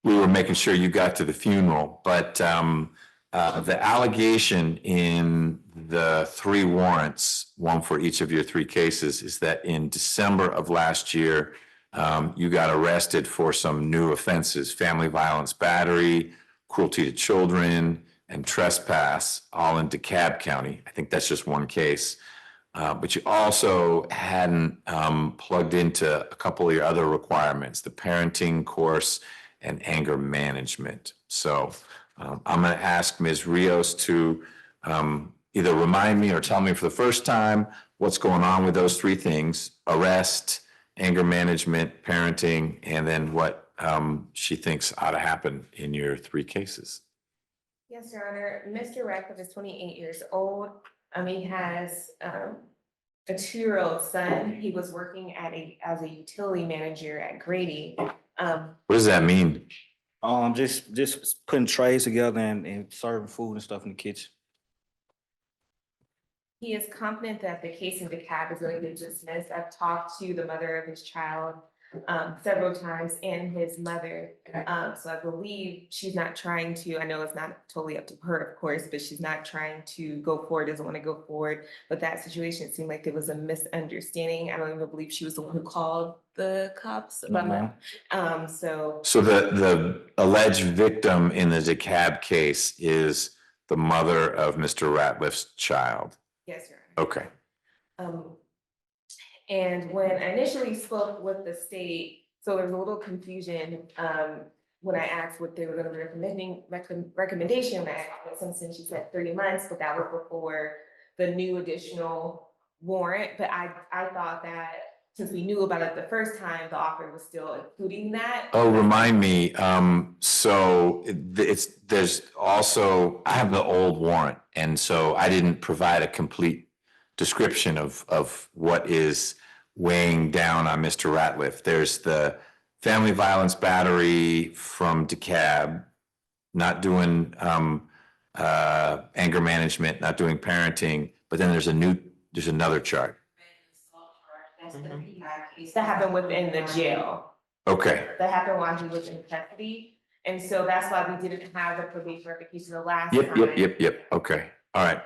we were making sure you got to the funeral, but the allegation in the 3 warrants, one for each of your 3 cases, is that in December of last year, you got arrested for some new offenses: family violence, battery, cruelty to children, and trespass, all in DeKalb County. I think that's just one case. But you also hadn't plugged into a couple of your other requirements, the parenting course and anger management. So I'm going to ask Ms. Rios to either remind me or tell me for the first time what's going on with those 3 things: arrest, anger management, parenting, and then what she thinks ought to happen in your 3 cases. Yes, Your Honor. Mr. Ratliff is 28 years old. He has a 2-year-old son. He was working as a utility manager at Grady. What does that mean? Just putting trays together and serving food and stuff in the kitchen. He is confident that the case in DeKalb is going to get dismissed. I've talked to the mother of his child several times, and his mother. So I believe she's not trying to, I know it's not totally up to her, of course, but she's not trying to go forward, doesn't want to go forward. But that situation, it seemed like there was a misunderstanding. I don't even believe she was the one who called the cops about that. So the alleged victim in the DeKalb case is the mother of Mr. Ratliff's child. Yes, Your Honor. Okay. And when I initially spoke with the state, so there was a little confusion when I asked what they were going to be recommendation. When I asked Simpson, she said 30 months, but that was before the new additional warrant. But I thought that since we knew about it the first time, the offer was still including that. Oh, remind me. So there's also, I have the old warrant, and so I didn't provide a complete description of what is weighing down on Mr. Ratliff. There's the family violence battery from DeKalb, not doing anger management, not doing parenting, but then there's another charge. That happened within the jail. Okay. That happened while he was in custody. And so that's why we didn't have the probation revocation the last time. Yep. Okay. All right.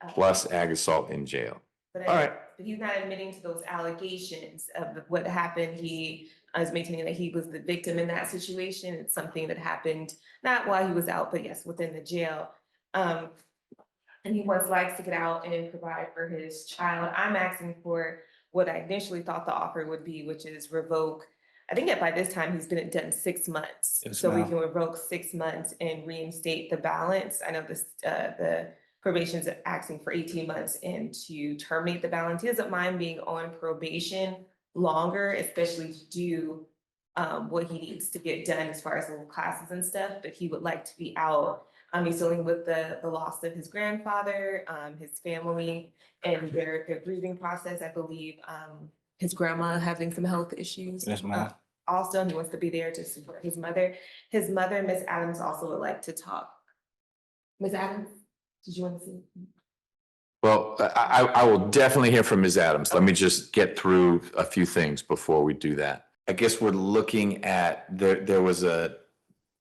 Plus ag assault in jail. But All right. But he's not admitting to those allegations of what happened. He is maintaining that he was the victim in that situation. It's something that happened not while he was out, but yes, within the jail. And he likes to get out and provide for his child. I'm asking for what I initially thought the offer would be, which is revoke. I think that by this time he's been done 6 months. Yes, so we ma'am. can revoke 6 months and reinstate the balance. I know this the probation's asking for 18 months and to terminate the balance. He doesn't mind being on probation longer, especially to do what he needs to get done as far as little classes and stuff, but he would like to be out. He's dealing with the loss of his grandfather, his family, and their grieving process. I believe his grandma having some health issues. Yes, ma'am. Also, he wants to be there to support his mother. His mother, Miss Adams, also would like to talk. Miss Adams, did you want to see? Well, I will definitely hear from Ms. Adams. Let me just get through a few things before we do that. I guess we're looking at, there was a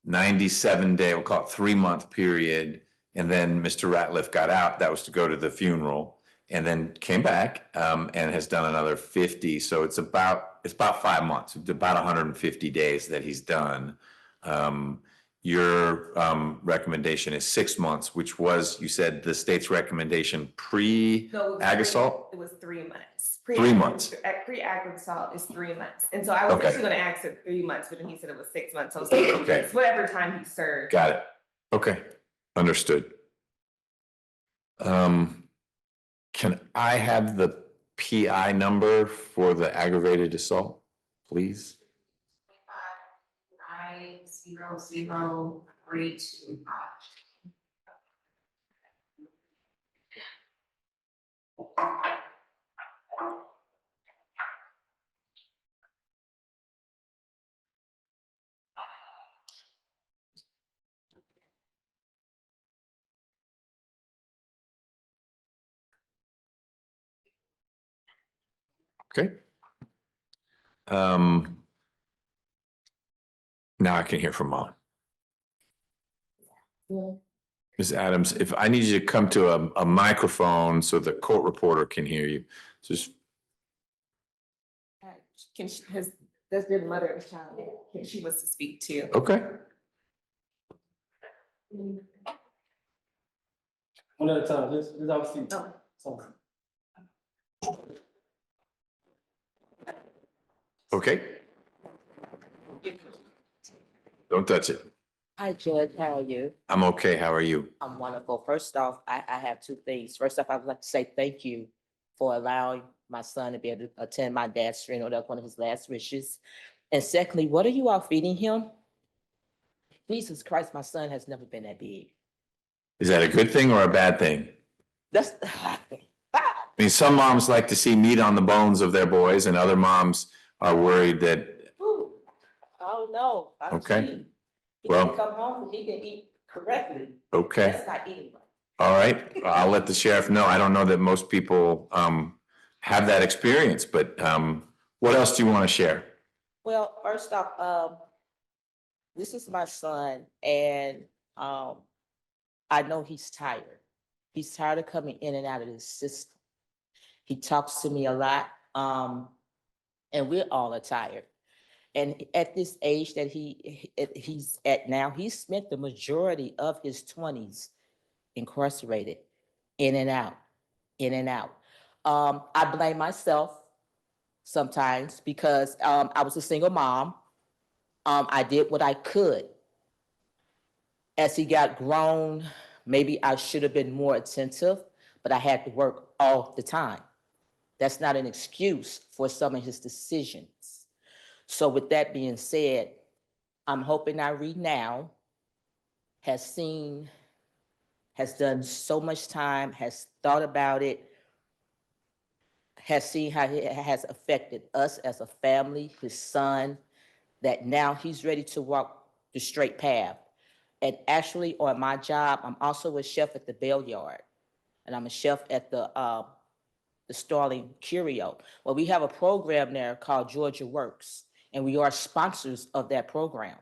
97-day, we'll call it 3-month period, and then Mr. Ratliff got out. That was to go to the funeral, and then came back and has done another 50. So it's about 5 months, it's about 150 days that he's done. Your recommendation is 6 months, which was, you said, the state's recommendation pre-ag assault? It was 3 months. 3 months. Pre-ag assault is 3 months. And so I was Okay. actually going to ask it 3 months, but then he said it was 6 months. So I was thinking, Okay. it's whatever time he served. Got it. Okay, understood. Can I have the PI number for the aggravated assault, please? 5900325. Okay. Now I can hear from Mom. Yeah. Ms. Adams, if I need you to come to a microphone so the court reporter can hear you, just, Can she, that's been the mother of the child, can she wants to speak too? okay. One at a time, this obviously. Oh. Okay. Don't touch it. Hi, Judge. How are you? I'm okay. How are you? I'm wonderful. First off, I have two things. First off, I would like to say thank you for allowing my son to be able to attend my dad's funeral. That's one of his last wishes. And secondly, what are you all feeding him? Jesus Christ, my son has never been that big. Is that a good thing or a bad thing? That's I mean, some moms like to see meat on the bones of their boys, and other moms are worried that, Ooh, oh no. I'm Okay. cheating. He Well- can come home and he can eat correctly. okay, That's not eating right. all right, I'll let the sheriff know. I don't know that most people have that experience, but what else do you want to share? Well, first off, this is my son, and I know he's tired. He's tired of coming in and out of this system. He talks to me a lot, and we're all are tired. And at this age that he's at now, he spent the majority of his 20s incarcerated, in and out, in and out. I blame myself sometimes because I was a single mom. I did what I could. As he got grown, maybe I should have been more attentive, but I had to work all the time. That's not an excuse for some of his decisions. So with that being said, I'm hoping Irene now has done so much time, has thought about it, has seen how it has affected us as a family, his son, that now he's ready to walk the straight path. And actually, on my job, I'm also a chef at the Bell Yard, and I'm a chef at the Starling Curio. Well, we have a program there called Georgia Works, and we are sponsors of that program.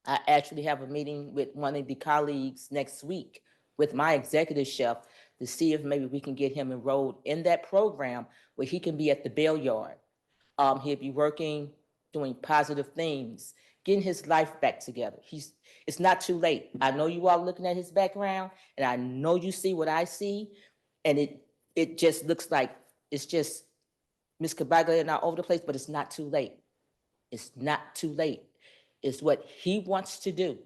I actually have a meeting with one of the colleagues next week with my executive chef to see if maybe we can get him enrolled in that program where he can be at the Bell Yard. He'll be working, doing positive things, getting his life back together. It's not too late. I know you all looking at his background, and I know you see what I see, and it just looks like it's just miscombobulated and all over the place, but it's not too late. It's not too late. It's what he wants to do.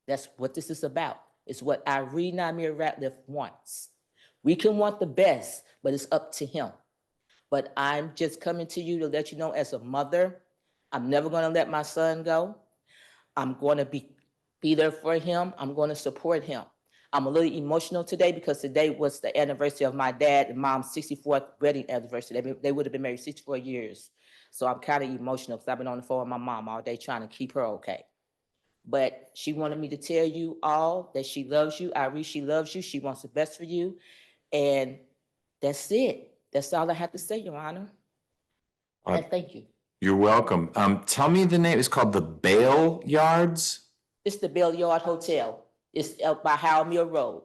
That's what this is about. It's what Irene Namir Ratliff wants. We can want the best, but it's up to him. But I'm just coming to you to let you know, as a mother, I'm never going to let my son go. I'm going to be there for him. I'm going to support him. I'm a little emotional today because today was the anniversary of my dad and mom's 64th wedding anniversary. They would have been married 64 years. So I'm kind of emotional because I've been on the phone with my mom all day trying to keep her okay. But she wanted me to tell you all that she loves you. Irene, she loves you. She wants the best for you. And that's it. That's all I have to say, Your Honor. And thank you. You're welcome. Tell me the name. It's called the Bale Yards? It's the Bell Yard Hotel. It's up by Howell Mill Road.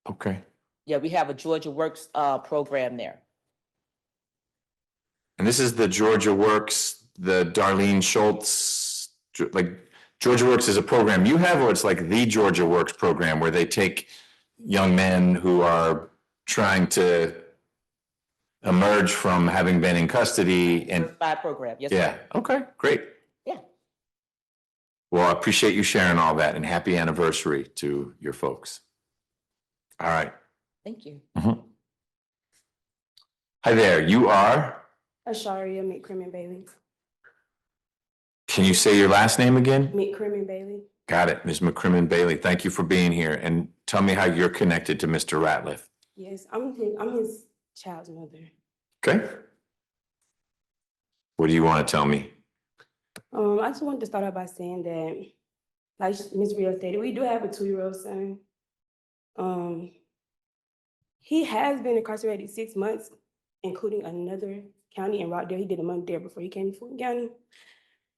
Okay. Yeah, we have a Georgia Works program there. And this is the Georgia Works, the Darlene Schultz, like Georgia Works is a program you have, or it's like the Georgia Works program where they take young men who are trying to emerge from having been in custody and, Certified program, yes, yeah, sir. okay, great. Yeah. Well, I appreciate you sharing all that, and happy anniversary to your folks. All right. Thank you. Hi there, you are? Asharia McCrimmon Bailey. Can you say your last name again? McCrimmon Bailey. Got it, Ms. McCrimmon Bailey. Thank you for being here, and tell me how you're connected to Mr. Ratliff. Yes, I'm his child's mother. Okay? What do you want to tell me? I just wanted to start out by saying that, like Ms. Rio stated, we do have a 2-year-old son. He has been incarcerated 6 months, including another county in Rockdale. He did a month there before he came to Fulton County.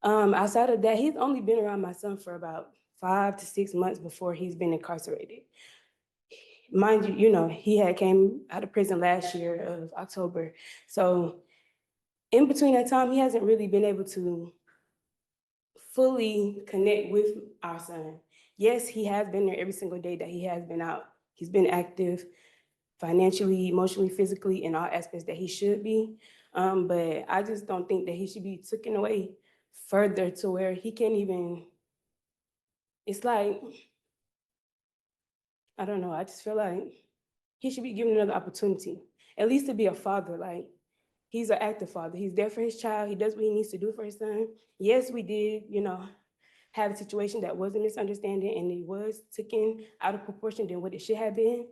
Outside of that, he's only been around my son for about 5 to 6 months before he's been incarcerated. Mind you, he had came out of prison last year of October. So in between that time, he hasn't really been able to fully connect with our son. Yes, he has been there every single day that he has been out. He's been active financially, emotionally, physically, in all aspects that he should be. But I just don't think that he should be taken away further to where he can't even, it's like, I don't know, I just feel like he should be given another opportunity, at least to be a father. Like, he's an active father. He's there for his child. He does what he needs to do for his son. Yes, we did, have a situation that was a misunderstanding and it was taken out of proportion than what it should have been.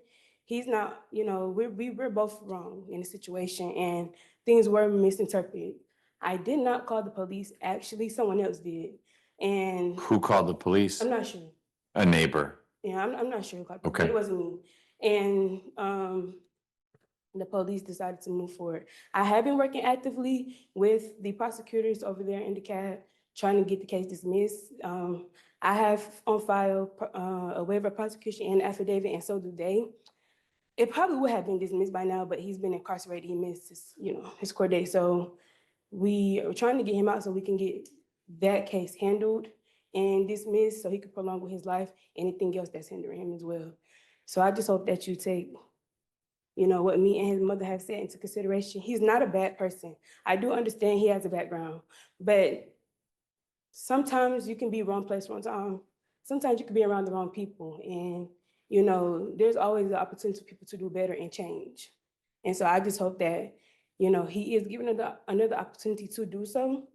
He's not, we're both wrong in the situation and things were misinterpreted. I did not call the police. Actually, someone else did. And Who called the police? I'm not sure. A neighbor. Yeah, I'm not sure. But Okay. it wasn't me. And the police decided to move forward. I have been working actively with the prosecutors over there in DeKalb, trying to get the case dismissed. I have on file a waiver of prosecution and affidavit, and so do they. It probably would have been dismissed by now, but he's been incarcerated. He missed his court date. So we are trying to get him out so we can get that case handled and dismissed so he could prolong with his life, anything else that's hindering him as well. So I just hope that you take, what me and his mother have said into consideration. He's not a bad person. I do understand he has a background, but sometimes you can be wrong place, wrong time. Sometimes you can be around the wrong people. And, there's always the opportunity for people to do better and change. And so I just hope that, he is given another opportunity to do so.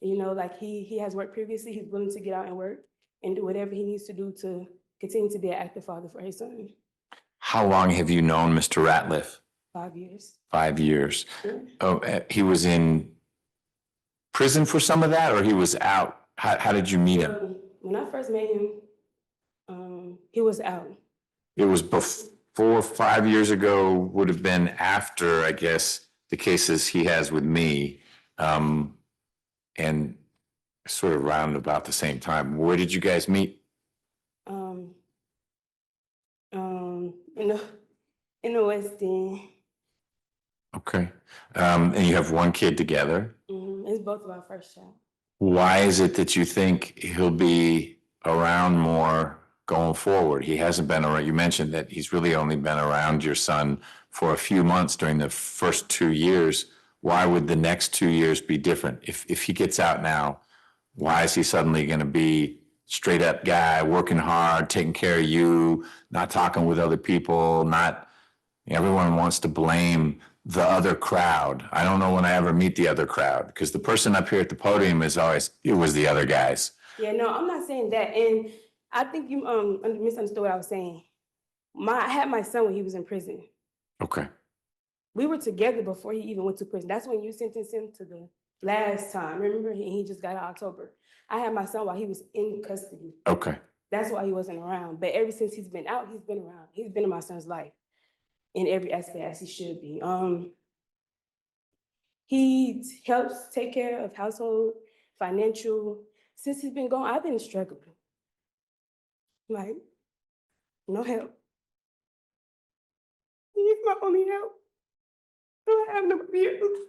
Like he has worked previously, he's willing to get out and work and do whatever he needs to do to continue to be an active father for his son. How long have you known Mr. Ratliff? 5 years. 5 years. Yeah. Oh, he was in prison for some of that, or he was out? How did you meet him? When I first met him, he was out. It was before 5 years ago, would have been after, I guess, the cases he has with me, and sort of around about the same time. Where did you guys meet? In the West End. Okay. And you have one kid together. It's both of our first child. Why is it that you think he'll be around more going forward? He hasn't been around. You mentioned that he's really only been around your son for a few months during the first 2 years. Why would the next 2 years be different? If he gets out now, why is he suddenly going to be straight up guy, working hard, taking care of you, not talking with other people, everyone wants to blame the other crowd. I don't know when I ever meet the other crowd, because the person up here at the podium is always, it was the other guys. Yeah, no, I'm not saying that. And I think you misunderstood what I was saying. I had my son when he was in prison. Okay. We were together before he even went to prison. That's when you sentenced him to the last time. Remember, he just got out in October. I had my son while he was in custody. Okay. That's why he wasn't around. But ever since he's been out, he's been around. He's been in my son's life in every aspect as he should be. He helps take care of household, financial. Since he's been gone, I've been struggling. Like, no help. He's my only help. I don't have nobody else.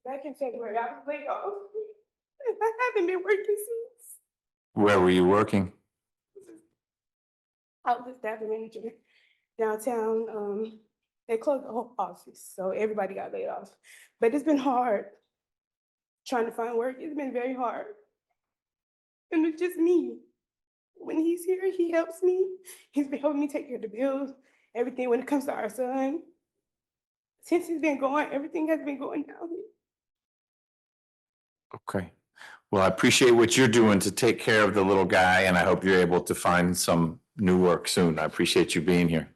Back in February, I was laid off. I haven't been working since. Where were you working? I was the staffing manager downtown. They closed the whole office, so everybody got laid off. But it's been hard trying to find work. It's been very hard. And it's just me. When he's here, he helps me. He's been helping me take care of the bills, everything when it comes to our son. Since he's been gone, everything has been going downhill. Okay. Well, I appreciate what you're doing to take care of the little guy, and I hope you're able to find some new work soon. I appreciate you being here.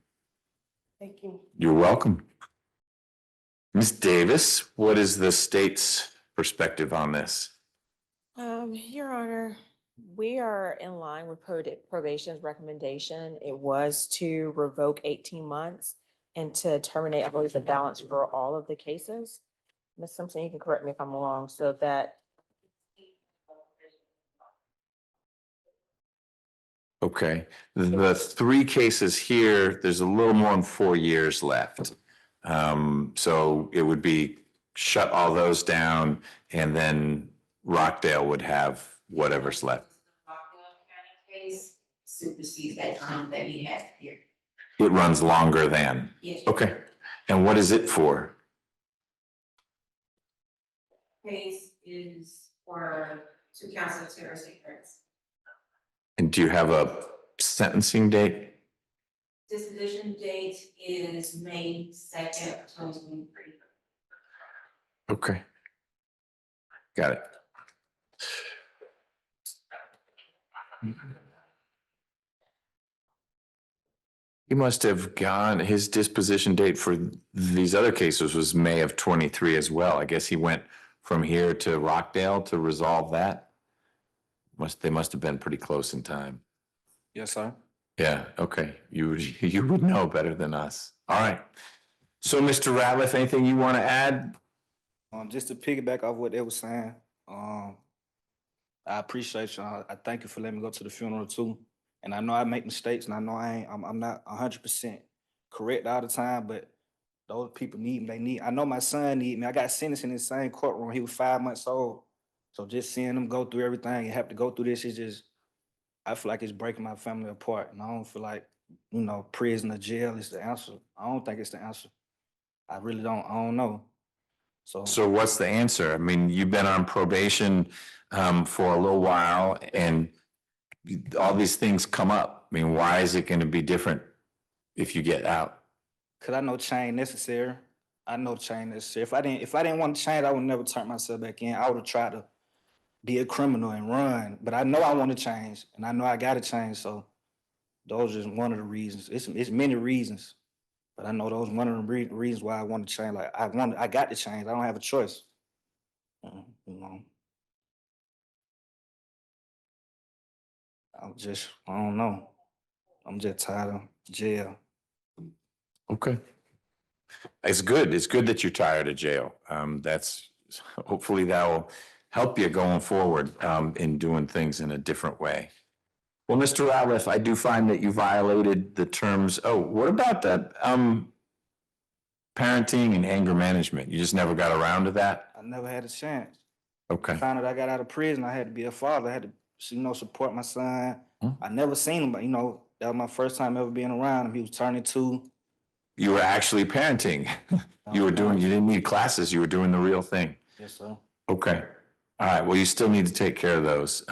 Thank you. You're welcome. Ms. Davis, what is the state's perspective on this? Your Honor, we are in line with probation's recommendation. It was to revoke 18 months and to terminate, I believe, the balance for all of the cases. Ms. Simpson, you can correct me if I'm wrong, so that. Okay, the three cases here, there's a little more than 4 years left. So it would be shut all those down and then Rockdale would have whatever's left. Case supersedes that time that we have here. It runs longer than, Yes. okay. And what is it for? Case is for 2 counts of terroristic threats. And do you have a sentencing date? Disposition date is May 2nd, 2023. Okay. Got it. He must have gone, his disposition date for these other cases was May of 23 as well. I guess he went from here to Rockdale to resolve that. They must have been pretty close in time. Yes, sir. Yeah, okay. You would know better than us. All right. So, Mr. Ratliff, anything you want to add? Just to piggyback off what they were saying, I appreciate y'all. I thank you for letting me go to the funeral too. And I know I make mistakes, and I know I'm not 100% correct all the time, but those people need me. I know my son need me. I got sentenced in the same courtroom. He was 5 months old. So just seeing them go through everything and have to go through this is just, I feel like it's breaking my family apart. And I don't feel like, prison or jail is the answer. I don't think it's the answer. I really don't. I don't know. So what's the answer? I mean, you've been on probation for a little while and all these things come up. I mean, why is it going to be different if you get out? Because I know change necessary. I know change necessary. If I didn't want to change, I would never turn myself back in. I would have tried to be a criminal and run. But I know I want to change, and I know I got to change. So those are just one of the reasons. It's many reasons, but I know those are one of the reasons why I want to change. Like I got to change. I don't have a choice. I don't know. I'm just tired of jail. Okay. It's good. It's good that you're tired of jail. Hopefully that will help you going forward in doing things in a different way. Well, Mr. Ratliff, I do find that you violated the terms. Oh, what about that parenting and anger management? You just never got around to that? I never had a chance. Okay. I found out I got out of prison. I had to be a father. I had to, support my son. I never seen him, but that was my first time ever being around him. He was turning 2. You were actually parenting. You didn't need classes. You were doing the real thing. Yes, sir. Okay. All right. Well, you still need to take care of those.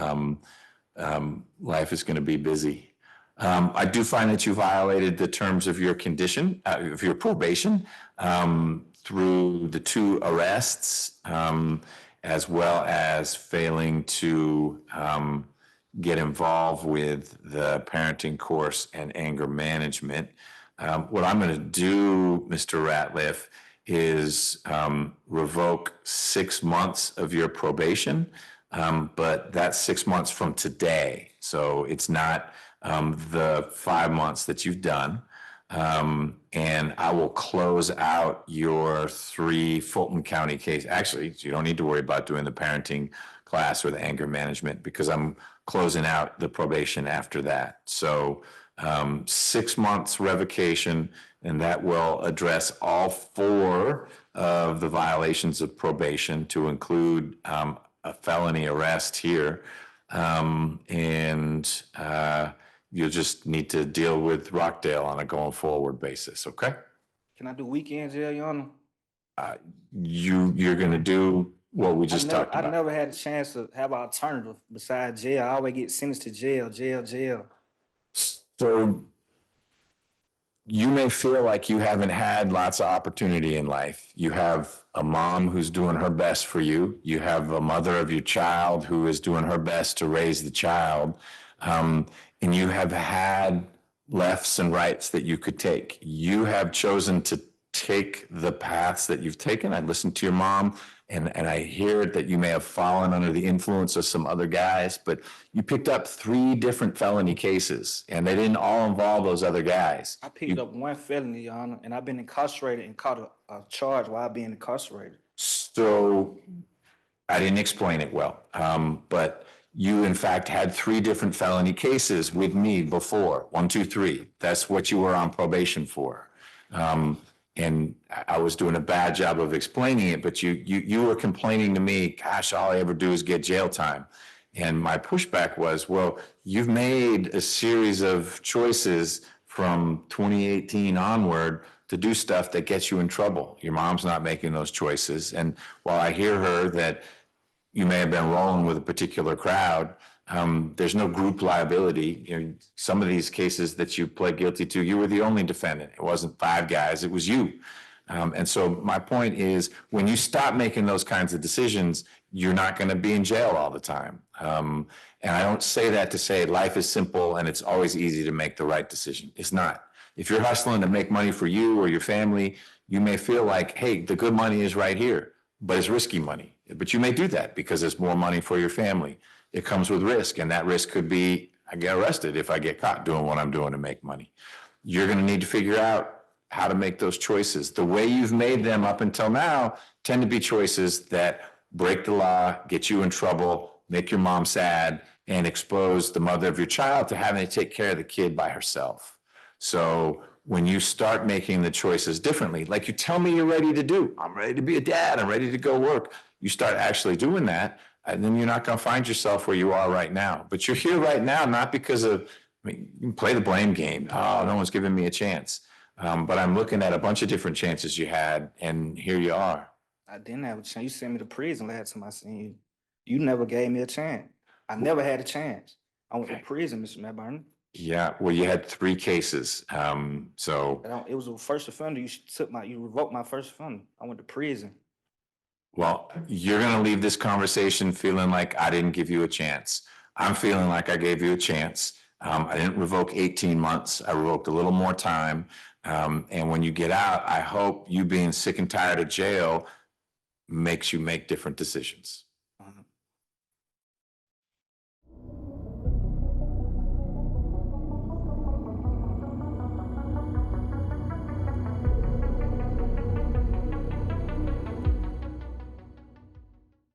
Life is going to be busy. I do find that you violated the terms of your condition, of your probation, through the 2 arrests, as well as failing to get involved with the parenting course and anger management. What I'm going to do, Mr. Ratliff, is revoke 6 months of your probation, but that's 6 months from today. So it's not the 5 months that you've done. And I will close out your 3 Fulton County case. Actually, you don't need to worry about doing the parenting class or the anger management because I'm closing out the probation after that. So 6 months revocation, and that will address all 4 of the violations of probation to include a felony arrest here. You'll just need to deal with Rockdale on a going forward basis, okay? Can I do weekend jail, Your Honor? You're gonna do what we just talked I about. never had a chance to have an alternative besides jail. I always get sentenced to jail. So you may feel like you haven't had lots of opportunity in life. You have a mom who's doing her best for you. You have a mother of your child who is doing her best to raise the child. And you have had lefts and rights that you could take. You have chosen to take the paths that you've taken. I listened to your mom And I hear that you may have fallen under the influence of some other guys, but you picked up 3 different felony cases and they didn't all involve those other guys. I picked up 1 felony, Your Honor, and I've been incarcerated and caught a charge while being incarcerated. So I didn't explain it well, but you in fact had 3 different felony cases with me before, 1, 2, 3. That's what you were on probation for. And I was doing a bad job of explaining it, but you were complaining to me, gosh, all I ever do is get jail time. And my pushback was, well, you've made a series of choices from 2018 onward to do stuff that gets you in trouble. Your mom's not making those choices. And while I hear her that you may have been rolling with a particular crowd, there's no group liability. You know, some of these cases that you pled guilty to, you were the only defendant. It wasn't 5 guys, it was you. And so my point is, when you stop making those kinds of decisions, you're not going to be in jail all the time. And I don't say that to say life is simple and it's always easy to make the right decision. It's not. If you're hustling to make money for you or your family, you may feel like, hey, the good money is right here, but it's risky money. But you may do that because it's more money for your family. It comes with risk, and that risk could be, I get arrested if I get caught doing what I'm doing to make money. You're going to need to figure out how to make those choices. The way you've made them up until now tend to be choices that break the law, get you in trouble, make your mom sad, and expose the mother of your child to having to take care of the kid by herself. So when you start making the choices differently, like you tell me you're ready to do, I'm ready to be a dad, I'm ready to go work. You start actually doing that, and then you're not going to find yourself where you are right now. But you're here right now, not because of, I mean, you can play the blame game. Oh, no one's giving me a chance. But I'm looking at a bunch of different chances you had, and here you are. I didn't have a chance. You sent me to prison last time I seen you. You never gave me a chance. I never had a chance. I went to prison, Mr. McBurney. Yeah, well, you had 3 cases. It was a first offender. You revoked my first offender. I went to prison. Well, you're going to leave this conversation feeling like I didn't give you a chance. I'm feeling like I gave you a chance. I didn't revoke 18 months. I revoked a little more time. And when you get out, I hope you being sick and tired of jail makes you make different decisions.